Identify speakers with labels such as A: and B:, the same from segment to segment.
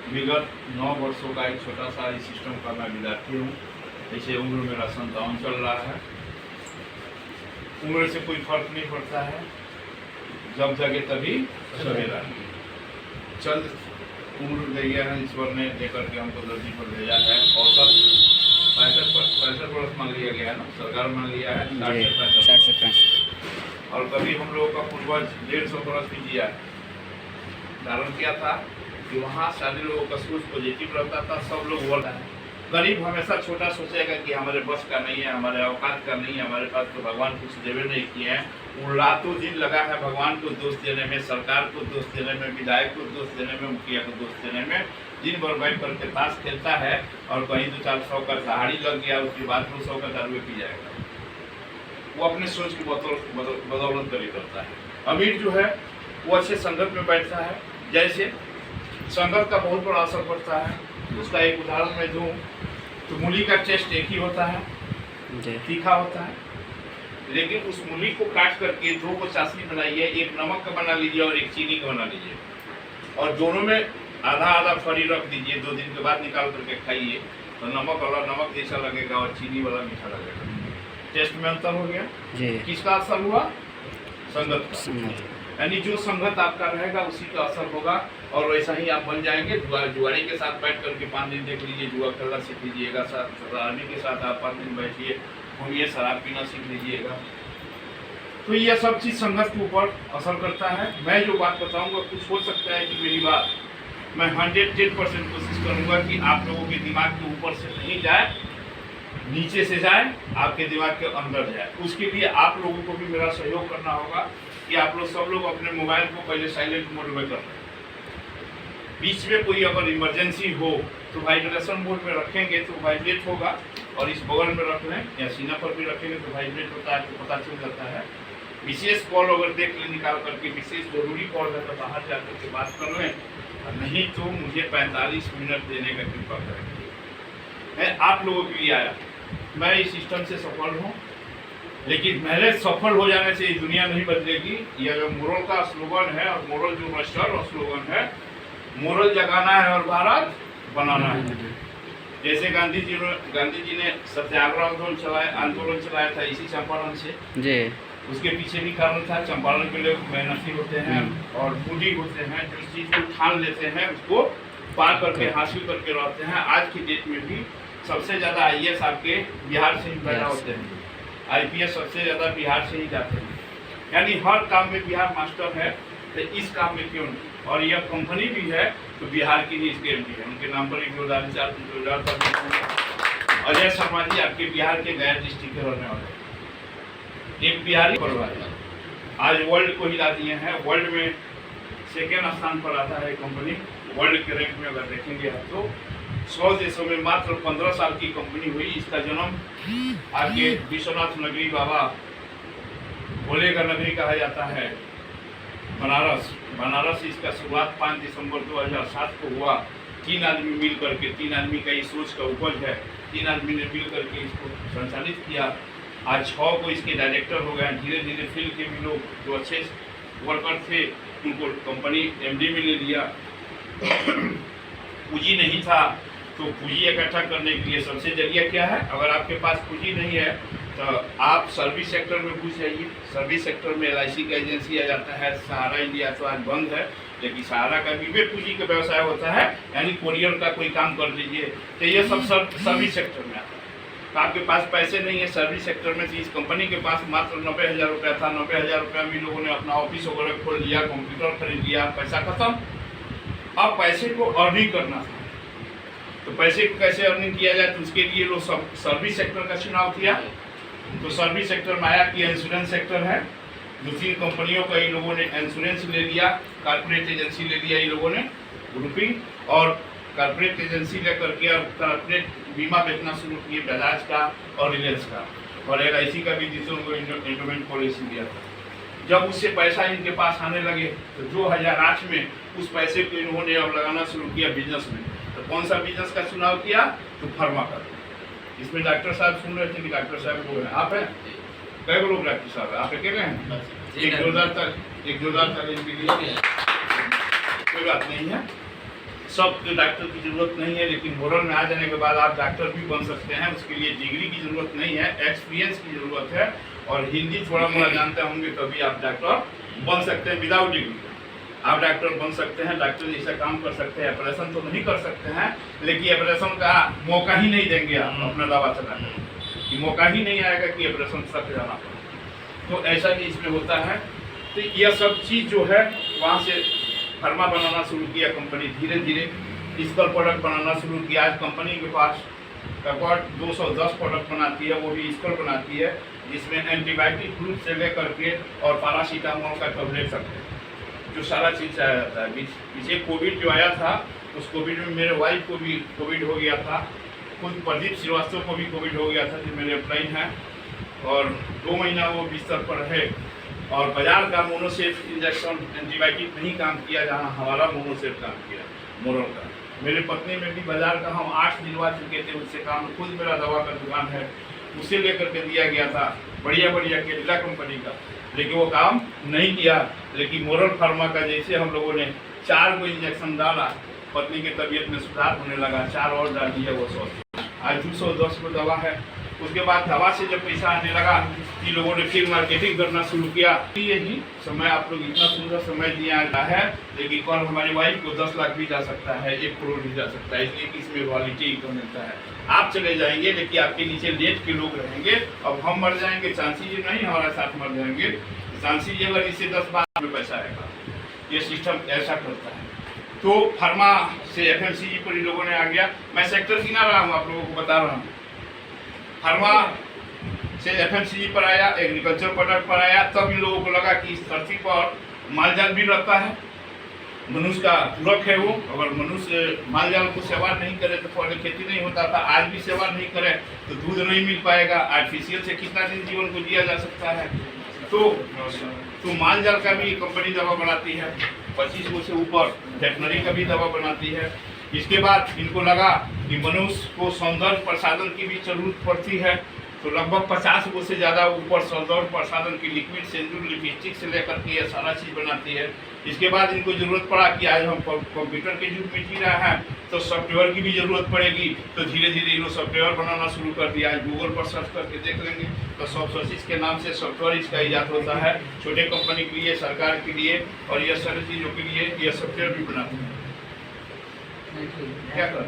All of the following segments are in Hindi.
A: विगत 9 वर्षों का एक छोटा सा इस सिस्टम का मैं विद्यार्थी हूँ। ऐसे उम्र मेरा 57 चल रहा है। उम्र से कोई फर्क नहीं पड़ता है, जब जगे तभी सवेरा। चंद उम्र दे गया है ईश्वर ने, देकर के हमको धरती पर भेजा है। औसत 65 वर्ष मान लिया गया है ना, सरकार मान लिया है 60 से 65। और कभी हम लोगों का पूर्वज 150 वर्ष भी जिया है। कारण क्या था कि वहाँ सारे लोगों का सोच पॉजिटिव रहता था, सब लोग बोलता है। गरीब हमेशा छोटा सोचेगा कि हमारे बस का नहीं है, हमारे औकात का नहीं है, हमारे पास तो भगवान कुछ देवे नहीं किए हैं। वो रातों दिन लगा है भगवान को दोष देने में, सरकार को दोष देने में, विधायक को दोष देने में, मुखिया को दोष देने में। दिन भर बैठ करके ताश खेलता है और कहीं 200-400 का दहाड़ी लग गया, उसके बाद 200 का दारू पी जाएगा। वो अपने सोच की बदौलत करी करता है। अमीर जो है वो अच्छे संगत में बैठता है। जैसे संगत का बहुत बड़ा असर पड़ता है। उसका एक उदाहरण मैं दूं तो मूली का टेस्ट एक ही होता है, तीखा होता है। लेकिन उस मूली को काट करके 2 को चाशनी बनाइए, एक नमक का बना लीजिए और एक चीनी का बना लीजिए, और दोनों में आधा आधा फरी रख दीजिए। 2 दिन के बाद निकाल करके खाइए तो नमक वाला नमक जैसा लगेगा और चीनी वाला मीठा लगेगा। टेस्ट में अंतर हो गया। किसका असर हुआ? संगत का। यानी जो संगत आपका रहेगा उसी का असर होगा, और वैसा ही आप बन जाएंगे। जुआरी के साथ बैठ करके 5 दिन देख लीजिए, जुआ खेलना सीख लीजिएगा। शराबी के साथ आप 5 दिन बैठिए, घूमिए, शराब पीना सीख लीजिएगा। तो यह सब चीज़ संगत के ऊपर असर करता है। मैं जो बात बताऊंगा कुछ हो सकता है कि मेरी बात मैं 110% कोशिश करूंगा कि आप लोगों के दिमाग के ऊपर से नहीं जाए, नीचे से जाए, आपके दिमाग के अंदर जाए। उसके लिए आप लोगों को भी मेरा सहयोग करना होगा कि आप लोग सब लोग अपने मोबाइल को पहले साइलेंट मोड में कर लें। बीच में कोई अगर इमरजेंसी हो तो वाइब्रेशन मोड में रखेंगे तो वाइब्रेट होगा, और इस बगल में रख लें या सीना पर भी रखेंगे तो वाइब्रेट होता है, तो पता चल जाता है। विशेष कॉल अगर देख लें निकाल करके, विशेष जरूरी कॉल है तो बाहर जाकर के बात कर लें, नहीं तो मुझे 45 मिनट देने का कृपा करें। मैं आप लोगों के लिए आया, मैं इस सिस्टम से सफल हूँ, लेकिन मेरे सफल हो जाने से ये दुनिया नहीं बदलेगी। यह जो मोरल का स्लोगन है, और मोरल जो मास्टर और स्लोगन है, मोरल जगाना है और भारत बनाना है। जैसे गांधी जी ने सत्याग्रह आंदोलन चलाया था इसी चंपारण से जी। उसके पीछे भी कारण था। चंपारण के लोग मेहनती होते हैं और बूढ़ी होते हैं, जो चीज़ को ठान लेते हैं उसको पार करके हासिल करके रहते हैं। आज की डेट में भी सबसे ज़्यादा IAS आपके बिहार से ही पैदा होते हैं, IPS सबसे ज़्यादा बिहार से ही जाते हैं। यानी हर काम में बिहार मास्टर है, तो इस काम में क्यों नहीं। और यह कंपनी भी है तो बिहार की ही स्केल भी है। उनके नाम पर एक जोरदार अजय शर्मा जी आपके बिहार के गया डिस्ट्रिक्ट के रहने वाले एक बिहारी परिवार आज वर्ल्ड को हिला दिए हैं। वर्ल्ड में 2nd स्थान पर आता है कंपनी। वर्ल्ड के रैंक में अगर देखेंगे आप तो 100 देशों में मात्र 15 साल की कंपनी हुई। इसका जन्म आपके विश्वनाथ नगरी बाबा भोले का नगरी कहा जाता है, बनारस। इसका शुरुआत 5 दिसंबर 2007 को हुआ। 3 आदमी मिल करके, 3 आदमी का ये सोच का उपज है, 3 आदमी ने मिल करके इसको संचालित किया। आज 6 को इसके डायरेक्टर हो गए। धीरे धीरे फील्ड के भी लोग जो अच्छे वर्कर थे उनको कंपनी MD में ले लिया। पूंजी नहीं था तो पूंजी इकट्ठा करने के लिए सबसे जरिया क्या है? अगर आपके पास पूंजी नहीं है तो आप सर्विस सेक्टर में घुस जाइए। सर्विस सेक्टर में LIC का एजेंसी आ जाता है। सहारा इंडिया तो आज बंद है, लेकिन सहारा का भी पूंजी का व्यवसाय होता है, यानी कोरियर का कोई काम कर लीजिए, तो ये सब सर्विस सेक्टर में आता है। तो आपके पास पैसे नहीं है सर्विस सेक्टर में, तो इस कंपनी के पास मात्र 90,000 रुपया था। 90,000 रुपया में लोगों ने अपना ऑफिस वगैरह खोल लिया, कंप्यूटर खरीद लिया, पैसा खत्म। अब पैसे को अर्निंग करना था, तो पैसे को कैसे अर्निंग किया जाए, तो उसके लिए लोग सर्विस सेक्टर का चुनाव किया। तो सर्विस सेक्टर में आया कि इंश्योरेंस सेक्टर है। 2-3 कंपनियों का इन लोगों ने इंश्योरेंस ले लिया, कारपोरेट एजेंसी ले लिया इन लोगों ने ग्रुपिंग, और कारपोरेट एजेंसी लेकर के और कारपोरेट बीमा बेचना शुरू किए, बजाज का और रिलायंस का, और LIC का भी जिसको उनको इंडोमेंट पॉलिसी दिया था। जब उससे पैसा इनके पास आने लगे तो 2008 में उस पैसे को इन्होंने अब लगाना शुरू किया बिजनेस में। तो कौन सा बिजनेस का चुनाव किया? तो फार्मा का। इसमें डॉक्टर साहब सुन रहे थे कि डॉक्टर साहब को है, आप हैं? कई लोग डॉक्टर साहब आप अकेले हैं? एक जोरदार तालीम के लिए कोई बात नहीं है। सब डॉक्टर की ज़रूरत नहीं है, लेकिन मोरल में आ जाने के बाद आप डॉक्टर भी बन सकते हैं। उसके लिए डिग्री की ज़रूरत नहीं है, एक्सपीरियंस की ज़रूरत है, और हिंदी थोड़ा मोड़ा जानते होंगे तभी आप डॉक्टर बन सकते हैं। विदाउट डिग्री आप डॉक्टर बन सकते हैं, डॉक्टर जैसा काम कर सकते हैं। ऑपरेशन तो नहीं कर सकते हैं, लेकिन ऑपरेशन का मौका ही नहीं देंगे आप अपना दवा चलाकर, कि मौका ही नहीं आएगा कि ऑपरेशन तक जाना पड़े। तो ऐसा भी इसमें होता है। तो यह सब चीज़ जो है वहाँ से फार्मा बनाना शुरू किया कंपनी, धीरे धीरे फिजिकल प्रोडक्ट बनाना शुरू किया। आज कंपनी के पास रिकॉर्ड 210 प्रोडक्ट बनाती है, वो भी स्कल बनाती है, जिसमें एंटीबायोटिक फ्लूइड से लेकर के और पैरासीटामोल का टैबलेट तक है, जो सारा चीज़ आया जाता है। पीछे कोविड जो आया था, उस कोविड में मेरे वाइफ को भी कोविड हो गया था, खुद प्रदीप श्रीवास्तव को भी कोविड हो गया था, जो मेरे अपलाइन हैं, और 2 महीना वो बिस्तर पर है। और बाजार का मोनोसेफ इंजेक्शन एंटीबायोटिक नहीं काम किया, जहाँ हमारा मोनोसेफ काम किया मोरल का। मेरे पत्नी में भी बाजार का हम 8 दिलवा चुके थे, उससे काम। खुद मेरा दवा का दुकान है, उसे लेकर के दिया गया था बढ़िया बढ़िया केडिला कंपनी का, लेकिन वो काम नहीं किया। लेकिन मोरल फार्मा का जैसे हम लोगों ने 4 को इंजेक्शन डाला, पत्नी की तबीयत में सुधार होने लगा, 4 और डाल दिया, वो 100। आज 210 को दवा है। उसके बाद दवा से जब पैसा आने लगा, कि लोगों ने फिर मार्केटिंग करना शुरू किया। यही समय आप लोग इतना सुंदर समय दिया है, लेकिन कल हमारी वाइफ को 10 लाख भी जा सकता है, 1 करोड़ भी जा सकता है, इसलिए कि इसमें रॉयल्टी इनकम मिलता है। आप चले जाएंगे, लेकिन आपके नीचे लेट के लोग रहेंगे। अब हम मर जाएंगे, चांसी जी नहीं हमारे साथ मर जाएंगे, चांसी जी अगर इससे 10-12 में पैसा आएगा। ये सिस्टम ऐसा करता है। तो फार्मा से FMCG पर इन लोगों ने आ गया। मैं सेक्टर गिना रहा हूँ, आप लोगों को बता रहा हूँ। फार्मा से FMCG पर आया, एग्रीकल्चर प्रोडक्ट पर आया, तब इन लोगों को लगा कि इस धरती पर मालजाल भी रहता है, मनुष्य का पूरक है वो। अगर मनुष्य मालजाल को सेवा नहीं करे तो पहले खेती नहीं होता था, आज भी सेवा नहीं करे तो दूध नहीं मिल पाएगा। आर्टिफिशियल से कितना दिन जीवन को जिया जा सकता है। तो मालजाल का भी कंपनी दवा बनाती है, 25 गो से ऊपर वेटनरी का भी दवा बनाती है। इसके बाद इनको लगा कि मनुष्य को सौंदर्य प्रसाधन की भी जरूरत पड़ती है, तो लगभग 50 गो से ज़्यादा ऊपर सौंदर्य प्रसाधन की लिक्विड, सिंदूर, लिपस्टिक से लेकर के ये सारा चीज़ बनाती है। इसके बाद इनको ज़रूरत पड़ा कि आज हम कंप्यूटर के युग में जी रहा है, तो सॉफ्टवेयर की भी ज़रूरत पड़ेगी। तो धीरे धीरे इन्होंने सॉफ्टवेयर बनाना शुरू कर दिया। आज गूगल पर सर्च करके देख लेंगे तो सॉफ्टवेयर के नाम से सॉफ्टवेयर इसका ईजाद होता है, छोटे कंपनी के लिए, सरकार के लिए, और यह सारी चीज़ों के लिए यह सॉफ्टवेयर भी बनाते हैं। क्या कर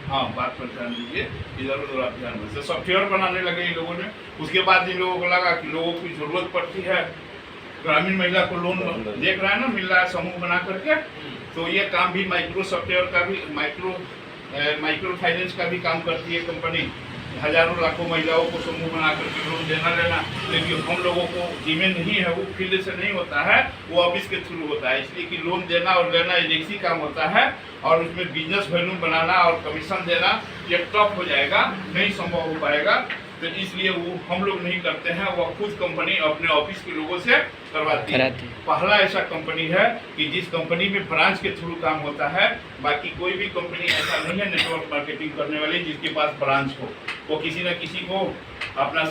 A: हाँ, बात पर ध्यान दीजिए, इधर उधर आप ध्यान दीजिए। सॉफ्टवेयर बनाने लगे इन लोगों ने। उसके बाद इन लोगों को लगा कि लोगों की ज़रूरत पड़ती है, ग्रामीण महिला को लोन देख रहा है ना, मिल रहा है समूह बना करके, तो ये काम भी माइक्रो सॉफ्टवेयर का भी, माइक्रो फाइनेंस का भी काम करती है कंपनी। हजारों लाखों महिलाओं को समूह बना करके लोन देना लेना। लेकिन हम लोगों को जिम्मे नहीं है, वो फील्ड से नहीं होता है, वो ऑफिस के थ्रू होता है, इसलिए कि लोन देना और लेना एक ही काम होता है, और उसमें बिजनेस वैल्यू बनाना और कमीशन देना ये टफ हो जाएगा, नहीं संभव हो पाएगा। तो इसलिए वो हम लोग नहीं करते हैं, वो खुद कंपनी अपने ऑफिस के लोगों से करवाती है। पहला ऐसा कंपनी है कि जिस कंपनी में ब्रांच के थ्रू काम होता है। बाकी कोई भी कंपनी ऐसा नहीं है नेटवर्क मार्केटिंग करने वाली जिसके पास ब्रांच हो। वो किसी न किसी को अपना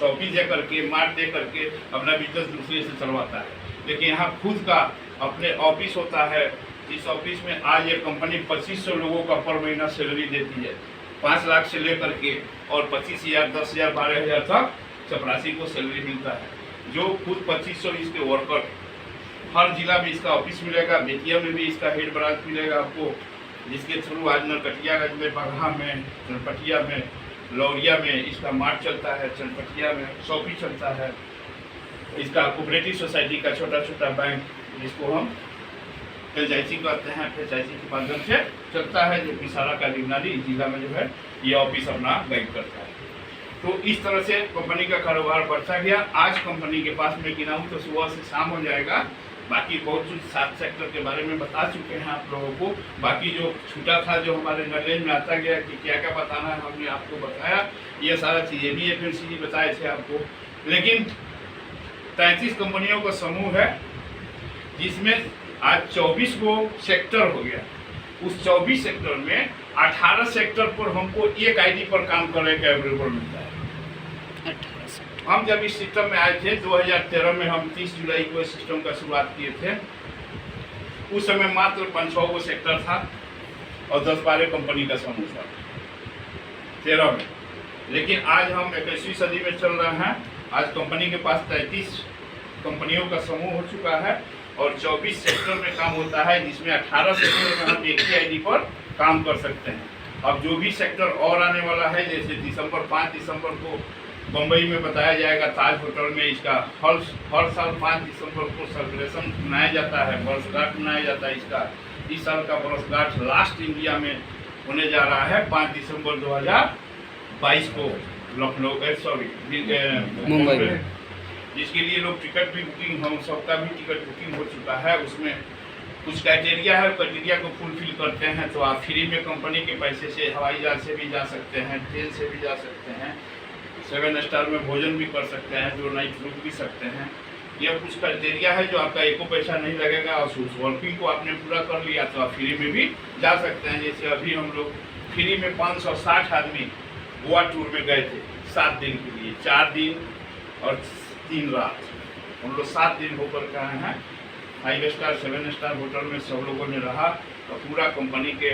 A: शॉपिंग दे करके, मार्ट दे करके अपना बिजनेस दूसरे से चलवाता है। लेकिन यहाँ खुद का अपने ऑफिस होता है। इस ऑफिस में आज ये कंपनी 2500 लोगों का पर महीना सैलरी देती है, 5 लाख से लेकर के, और 25,000, 10,000, 12,000 तक चपरासी को सैलरी मिलता है। जो खुद 2500 इसके वर्कर, हर जिला में इसका ऑफिस मिलेगा। बेतिया में भी इसका हेड ब्रांच मिलेगा आपको, जिसके थ्रू आज नरकटियागंज में, बगहा में, चनपटिया में, लौरिया में इसका मार्ट चलता है, चनपटिया में शॉपी चलता है। इसका कोऑपरेटिव सोसाइटी का छोटा छोटा बैंक, जिसको हम फ्रेंचाइजी कहते हैं, फ्रेंचाइजी के माध्यम से चलता है, जो कि सारा का निगरानी जिला में जो है ये ऑफिस अपना गाइड करता है। तो इस तरह से कंपनी का कारोबार बढ़ता गया। आज कंपनी के पास मैं गिनाऊँ तो सुबह से शाम हो जाएगा। बाकी बहुत कुछ 7 सेक्टर के बारे में बता चुके हैं आप लोगों को। बाकी जो छूटा था, जो हमारे नॉलेज में आता गया कि क्या क्या बताना है, हमने आपको बताया। ये सारा चीज़ें भी FMCG बताए थे आपको। लेकिन 33 कंपनियों का समूह है, जिसमें आज 24 को सेक्टर हो गया। उस 24 सेक्टर में 18 सेक्टर पर हमको एक ID पर काम करने का अवेलेबल मिलता है। हम जब इस सिस्टम में आए थे 2013 में, हम 30 जुलाई को इस सिस्टम का शुरुआत किए थे। उस समय मात्र 5-6 गो सेक्टर था और 10-12 कंपनी का समूह था 13 में। लेकिन आज हम 21वीं सदी में चल रहे हैं। आज कंपनी के पास 33 कंपनियों का समूह हो चुका है और 24 सेक्टर में काम होता है, जिसमें 18 सेक्टर में हम एक ही आईडी पर काम कर सकते हैं। अब जो भी सेक्टर और आने वाला है, जैसे 5 दिसंबर को बम्बई में बताया जाएगा ताज होटल में, इसका हर साल 5 दिसंबर को सेलिब्रेशन मनाया जाता है, वर्षगांठ मनाया जाता है इसका। इस साल का वर्षगांठ लास्ट इंडिया में होने जा रहा है 5 दिसंबर 2022 को लखनऊ मुंबई में, जिसके लिए लोग टिकट भी बुकिंग, हम सबका भी टिकट बुकिंग हो चुका है। उसमें कुछ क्राइटेरिया है, क्राइटेरिया को फुलफिल करते हैं तो आप फ्री में कंपनी के पैसे से हवाई जहाज से भी जा सकते हैं, ट्रेन से भी जा सकते हैं, 7 स्टार में भोजन भी कर सकते हैं, जो नाइट रुक भी सकते हैं। यह कुछ क्राइटेरिया है जो आपका एको पैसा नहीं लगेगा और उस वर्किंग को आपने पूरा कर लिया तो आप फ्री में भी जा सकते हैं। जैसे अभी हम लोग फ्री में 560 आदमी गोवा टूर में गए थे 7 दिन के लिए, 4 दिन और 3 रात। हम लोग 7 दिन होकर के आए हैं। 5 स्टार 7 स्टार होटल में सब लोगों ने रहा और पूरा कंपनी के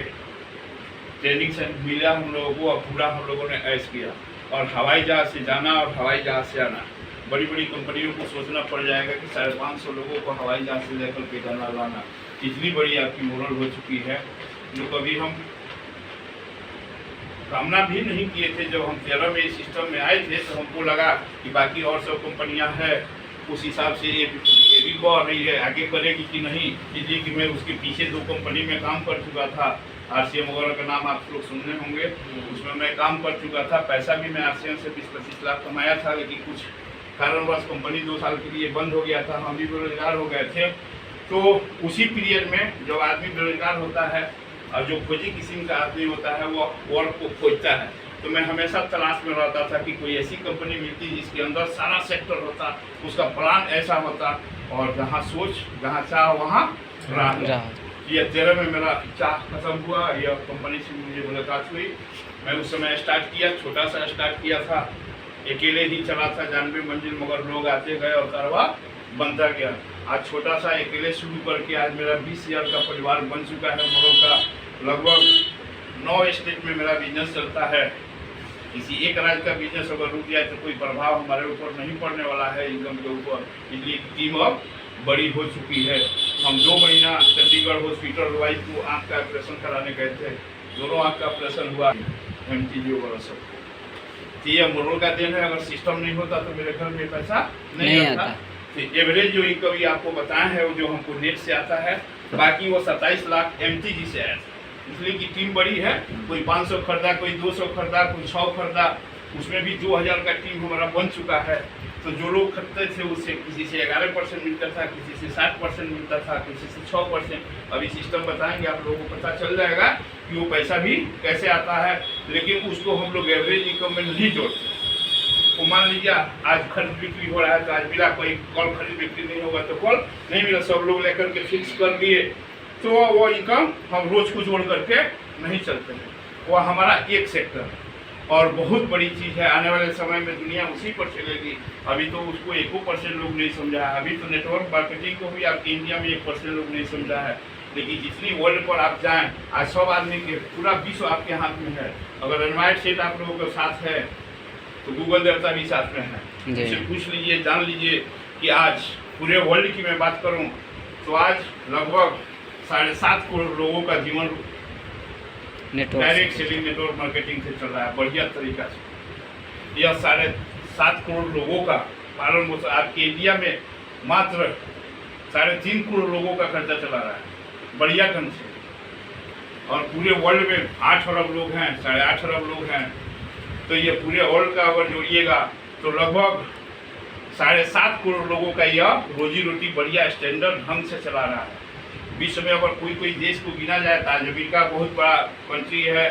A: ट्रेनिंग से मिला हम लोगों को और पूरा हम लोगों ने ऐश किया। और हवाई जहाज से जाना और हवाई जहाज से आना, बड़ी बड़ी कंपनियों को सोचना पड़ जाएगा कि 550 लोगों को हवाई जहाज से लेकर के जाना लाना, इतनी बड़ी आपकी मोरल हो चुकी है जो कभी हम कामना भी नहीं किए थे। जब हम 13 में इस सिस्टम में आए थे तो हमको लगा कि बाकी और सब कंपनियां हैं, उस हिसाब से ये भी बढ़ रही है, आगे करेगी कि नहीं, इसलिए कि मैं उसके पीछे 2 कंपनी में काम कर चुका था। RCM वगैरह का नाम आप लोग सुनने होंगे, उसमें मैं काम कर चुका था। पैसा भी मैं RCM से 20-25 लाख कमाया था, लेकिन कुछ कारणवश कंपनी 2 साल के लिए बंद हो गया था, हम भी बेरोजगार हो गए थे। तो उसी पीरियड में जब आदमी बेरोजगार होता है और जो खोजी किस्म का आदमी होता है वो वर्क को खोजता है, तो मैं हमेशा तलाश में रहता था कि कोई ऐसी कंपनी मिलती जिसके अंदर सारा सेक्टर होता, उसका प्लान ऐसा होता और जहाँ सोच जहाँ चाह वहाँ राह। ये 13 में मेरा चाह खत्म हुआ, यह कंपनी से मुझे मुलाकात हुई। मैं उस समय स्टार्ट किया, छोटा सा स्टार्ट किया था, अकेले ही चला था 99 मंजिल, मगर लोग आते गए और कारवा बनता गया। आज छोटा सा अकेले शुरू करके आज मेरा 20,000 का परिवार बन चुका है। मगर का लगभग 9 स्टेट में मेरा बिजनेस चलता है। किसी एक राज्य का बिजनेस अगर रुक जाए तो कोई प्रभाव हमारे ऊपर नहीं पड़ने वाला है इनकम के ऊपर, इसलिए टीम अब बड़ी हो चुकी है। हम 2 महीना चंडीगढ़ हॉस्पिटल वाइज को आँख का ऑपरेशन कराने गए थे, दोनों आँख का ऑपरेशन हुआ, MTG वगैरह सब। तो यह मोरल का देन है, अगर सिस्टम नहीं होता तो मेरे घर में पैसा नहीं आता। तो एवरेज जो इनकम आपको बताया है वो जो हमको नेट से आता है, बाकी वो 27 लाख MTG से आया था। इसलिए कि टीम बड़ी है, कोई 500 खरीदा, कोई 200 खरीदा, कोई 100 खरीदा, उसमें भी 2000 का टीम हमारा बन चुका है। तो जो लोग खरीदते थे उससे किसी से 11% मिलता था, किसी से 60% मिलता था, किसी से 6%। अभी सिस्टम बताएंगे, आप लोगों को पता चल जाएगा कि वो पैसा भी कैसे आता है, लेकिन उसको हम लोग एवरेज इनकम में नहीं जोड़ते। तो मान लीजिए आज खरीद बिक्री हो रहा है तो आज मिला, कोई कल खरीद बिक्री नहीं होगा तो कल नहीं मिला, सब लोग लेकर के फिक्स कर दिए, तो वो इनकम हम रोज को जोड़ करके नहीं चलते हैं। वो हमारा एक सेक्टर है और बहुत बड़ी चीज़ है। आने वाले समय में दुनिया उसी पर चलेगी। अभी तो उसको 1% लोग नहीं समझा है। अभी तो नेटवर्क मार्केटिंग को भी आपके इंडिया में 1% लोग नहीं समझा है, लेकिन जितनी वर्ल्ड पर आप जाएं, आज सब आदमी के पूरा विश्व आपके हाथ में है। अगर एनवायर्ड सेट आप लोगों के साथ है तो गूगल देवता भी साथ में है। उसे पूछ लीजिए, जान लीजिए कि आज पूरे वर्ल्ड की मैं बात करूँ तो आज लगभग 7.5 करोड़ लोगों का जीवन डायरेक्ट सेलिंग नेटवर्क मार्केटिंग से चल रहा है बढ़िया तरीका से। यह 7.5 करोड़ लोगों का पालन पोषण आपके इंडिया में मात्र 3.5 करोड़ लोगों का खर्चा चला रहा है बढ़िया ढंग से, और पूरे वर्ल्ड में 8 अरब लोग हैं, 8.5 अरब लोग हैं। तो ये पूरे वर्ल्ड का अगर जोड़िएगा तो लगभग 7.5 करोड़ लोगों का यह रोजी रोटी बढ़िया स्टैंडर्ड ढंग से चला रहा है। विश्व में अगर कोई देश को गिना जाए तो अमेरिका बहुत बड़ा कंट्री है,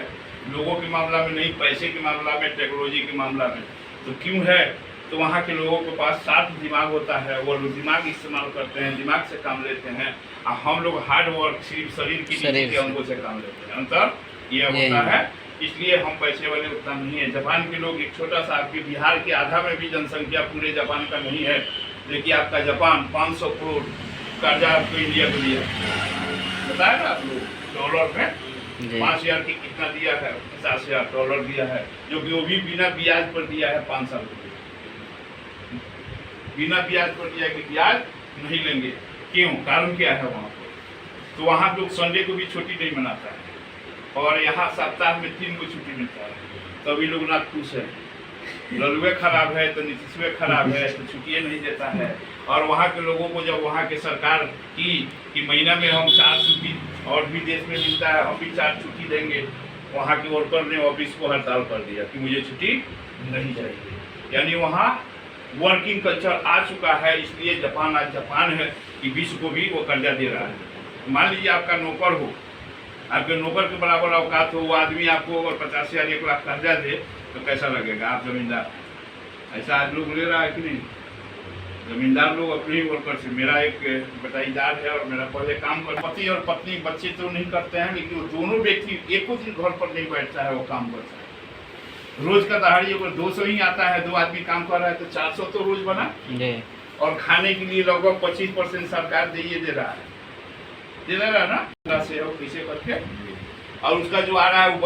A: लोगों के मामला में नहीं, पैसे के मामला में, टेक्नोलॉजी के मामला में। तो क्यों है? तो वहाँ के लोगों के पास 7 दिमाग होता है, वो लोग दिमाग इस्तेमाल करते हैं, दिमाग से काम लेते हैं, और हम लोग हार्ड वर्क सिर्फ शरीर के अंगों से काम लेते हैं। अंतर यह होता है, इसलिए हम पैसे वाले उतना नहीं है। जापान के लोग एक छोटा सा, आपके बिहार के आधा में भी जनसंख्या पूरे जापान का नहीं है, लेकिन आपका जापान 500 करोड़ कर्जा आपको इंडिया को दिया। बताया ना आप लोग डॉलर में
B: जी
A: 5,000 की कितना दिया है, $50,000 दिया है, जो कि वो भी बिना ब्याज पर दिया है 5 साल के लिए। बिना ब्याज पर दिया कि ब्याज नहीं लेंगे। क्यों? कारण क्या है वहाँ पर? तो वहाँ लोग संडे को भी छुट्टी नहीं मनाता है और यहाँ सप्ताह में 3 को छुट्टी मिलता है, तभी लोग ना खुश है। ललुए खराब है तो नीतीशवे खराब है तो छुट्टियाँ नहीं देता है। और वहाँ के लोगों को जब वहाँ के सरकार की कि महीना में हम 4 छुट्टी और भी देश में मिलता है, हम भी 4 छुट्टी देंगे, वहाँ के वर्कर ने ऑफिस को हड़ताल कर दिया कि मुझे छुट्टी नहीं चाहिए। यानी वहाँ वर्किंग कल्चर आ चुका है। इसलिए जापान आज जापान है कि विश्व को भी वो कर्जा दे रहा है। मान लीजिए आपका नौकर हो, आपके नौकर के बराबर औकात हो, वो आदमी आपको अगर 50,000 1 लाख कर्जा दे तो कैसा लगेगा? आप जमींदार, ऐसा आज लोग ले रहा है कि नहीं? जमींदार लोग अपने ही वर्कर से, मेरा एक बटाईदार है और मेरा पहले काम कर, पति और पत्नी बच्चे तो नहीं करते हैं, लेकिन वो दोनों व्यक्ति एक दिन घर पर नहीं बैठता है, वो काम करता है। रोज का दहाड़ी अगर 200 ही आता है, 2 आदमी काम कर रहा है तो 400 तो रोज बना। और खाने के लिए लगभग 25% सरकार दे रहा है ना, से हो कैसे करके, और उसका जो आ रहा है वो